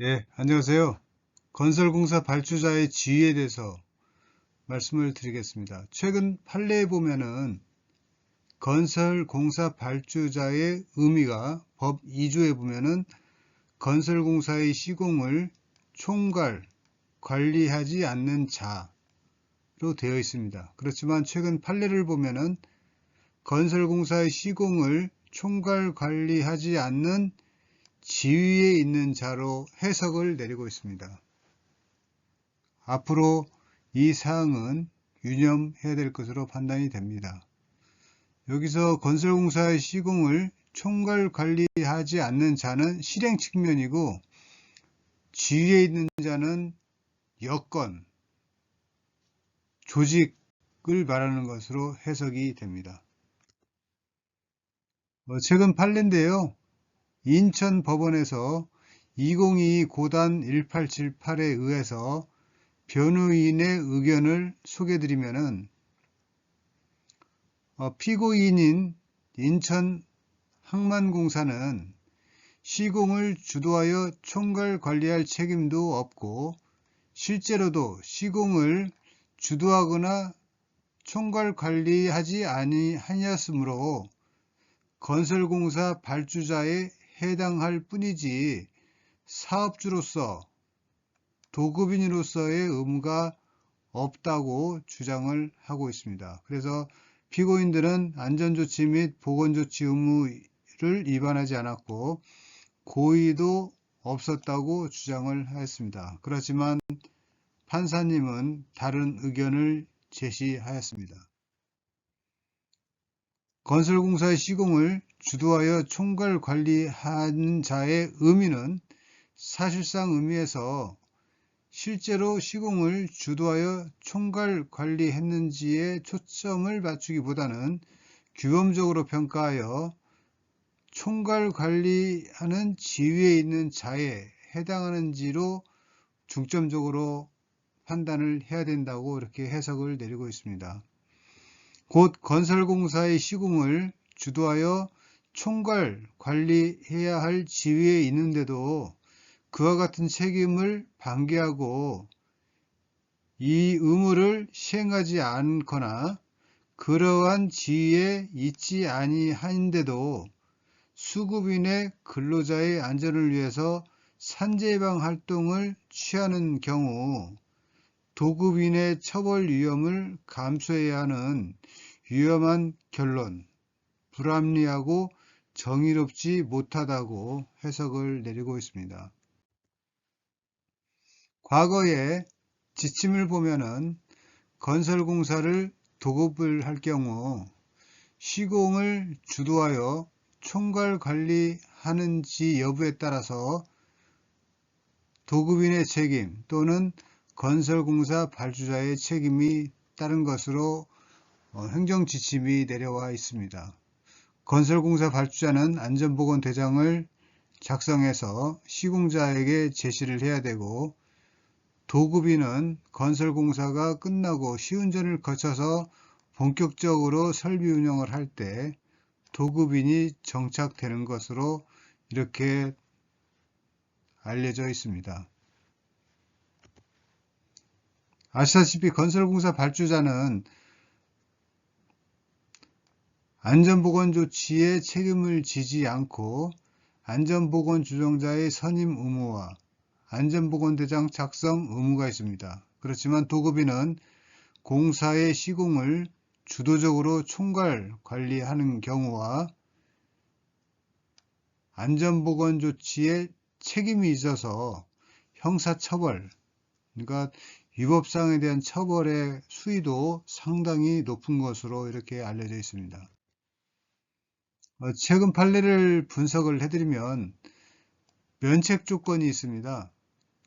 예, 안녕하세요. 건설공사 발주자의 지위에 대해서 말씀을 드리겠습니다. 최근 판례에 보면은 건설공사 발주자의 의미가 법 2조에 보면은 건설공사의 시공을 총괄, 관리하지 않는 자로 되어 있습니다. 그렇지만 최근 판례를 보면은 건설공사의 시공을 총괄, 관리하지 않는 지위에 있는 자로 해석을 내리고 있습니다. 앞으로 이 사항은 유념해야 될 것으로 판단이 됩니다. 여기서 건설공사의 시공을 총괄 관리하지 않는 자는 실행 측면이고, 지위에 있는 자는 여건, 조직을 말하는 것으로 해석이 됩니다. 최근 판례인데요. 인천 법원에서 2022 고단 1878에 의해서 변호인의 의견을 소개드리면은 피고인인 인천 항만공사는 시공을 주도하여 총괄 관리할 책임도 없고 실제로도 시공을 주도하거나 총괄 관리하지 아니하였으므로 건설공사 발주자에 해당할 뿐이지 사업주로서 도급인으로서의 의무가 없다고 주장을 하고 있습니다. 그래서 피고인들은 안전조치 및 보건조치 의무를 위반하지 않았고 고의도 없었다고 주장을 하였습니다. 그렇지만 판사님은 다른 의견을 제시하였습니다. 건설공사의 시공을 주도하여 총괄 관리하는 자의 의미는 사실상 의미에서 실제로 시공을 주도하여 총괄 관리했는지에 초점을 맞추기보다는 규범적으로 평가하여 총괄 관리하는 지위에 있는 자에 해당하는지로 중점적으로 판단을 해야 된다고 이렇게 해석을 내리고 있습니다. 곧 건설공사의 시공을 주도하여 총괄 관리해야 할 지위에 있는데도 그와 같은 책임을 방기하고 이 의무를 시행하지 않거나 그러한 지위에 있지 아니한데도 수급인의 근로자의 안전을 위해서 산재 예방 활동을 취하는 경우 도급인의 처벌 위험을 감수해야 하는 위험한 결론, 불합리하고 정의롭지 못하다고 해석을 내리고 있습니다. 과거에 지침을 보면은 건설공사를 도급을 할 경우 시공을 주도하여 총괄 관리하는지 여부에 따라서 도급인의 책임 또는 건설공사 발주자의 책임이 따른 것으로 행정지침이 내려와 있습니다. 건설공사 발주자는 안전보건대장을 작성해서 시공자에게 제시를 해야 되고 도급인은 건설공사가 끝나고 시운전을 거쳐서 본격적으로 설비 운영을 할 때 도급인이 정착되는 것으로 이렇게 알려져 있습니다. 아시다시피 건설공사 발주자는 안전보건조치에 책임을 지지 않고 안전보건주정자의 선임 의무와 안전보건대장 작성 의무가 있습니다. 그렇지만 도급인은 공사의 시공을 주도적으로 총괄 관리하는 경우와 안전보건조치에 책임이 있어서 형사처벌, 그러니까 위법사항에 대한 처벌의 수위도 상당히 높은 것으로 이렇게 알려져 있습니다. 최근 판례를 분석을 해드리면 면책 조건이 있습니다.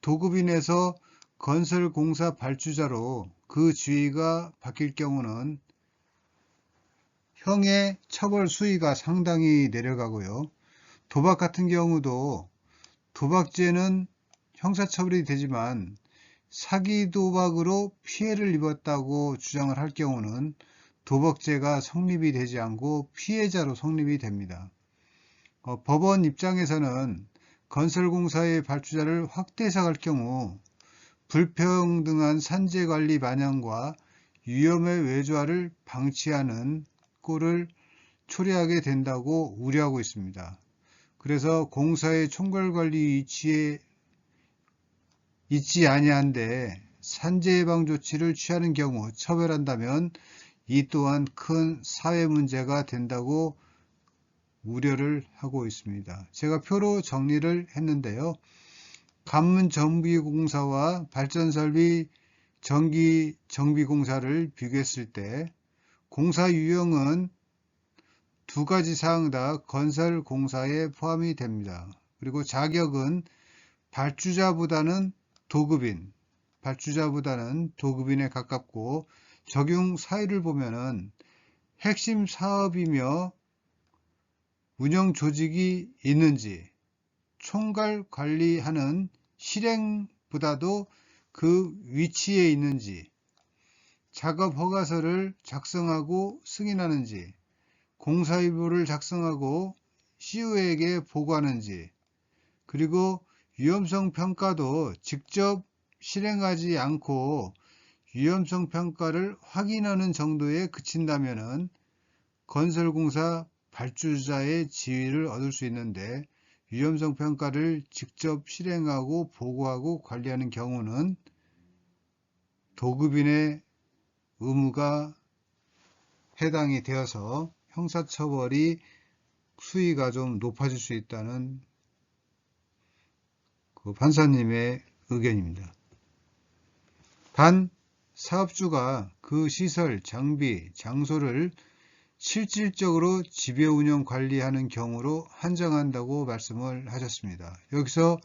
도급인에서 건설공사 발주자로 그 지위가 바뀔 경우는 형의 처벌 수위가 상당히 내려가고요. 도박 같은 경우도 도박죄는 형사처벌이 되지만 사기 도박으로 피해를 입었다고 주장을 할 경우는 도박죄가 성립이 되지 않고 피해자로 성립이 됩니다. 법원 입장에서는 건설공사의 발주자를 확대 해석할 경우 불평등한 산재관리 반영과 위험의 외주화를 방치하는 꼴을 초래하게 된다고 우려하고 있습니다. 그래서 공사의 총괄관리 위치에 있지 아니한데 산재 예방 조치를 취하는 경우 처벌한다면 이 또한 큰 사회 문제가 된다고 우려를 하고 있습니다. 제가 표로 정리를 했는데요. 관문정비공사와 발전설비 전기정비공사를 비교했을 때 공사 유형은 두 가지 사항 다 건설공사에 포함이 됩니다. 그리고 자격은 발주자보다는 도급인에 가깝고 적용 사유를 보면은 핵심 사업이며 운영 조직이 있는지 총괄 관리하는 실행보다도 그 위치에 있는지 작업 허가서를 작성하고 승인하는지 공사일보를 작성하고 CU에게 보고하는지 그리고 위험성 평가도 직접 실행하지 않고 위험성 평가를 확인하는 정도에 그친다면은 건설공사 발주자의 지위를 얻을 수 있는데 위험성 평가를 직접 실행하고 보고하고 관리하는 경우는 도급인의 의무가 해당이 되어서 형사처벌이 수위가 좀 높아질 수 있다는 그 판사님의 의견입니다. 단 사업주가 그 시설, 장비, 장소를 실질적으로 지배 운영 관리하는 경우로 한정한다고 말씀을 하셨습니다. 여기서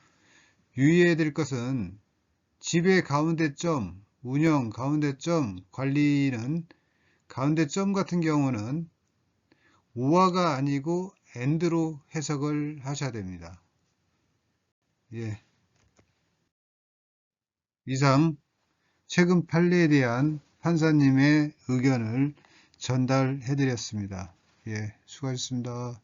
유의해야 될 것은 지배 가운데점, 운영 가운데점, 관리는 가운데점 같은 경우는 오화가 아니고 엔드로 해석을 하셔야 됩니다. 예. 이상 최근 판례에 대한 판사님의 의견을 전달해 드렸습니다. 예, 수고하셨습니다.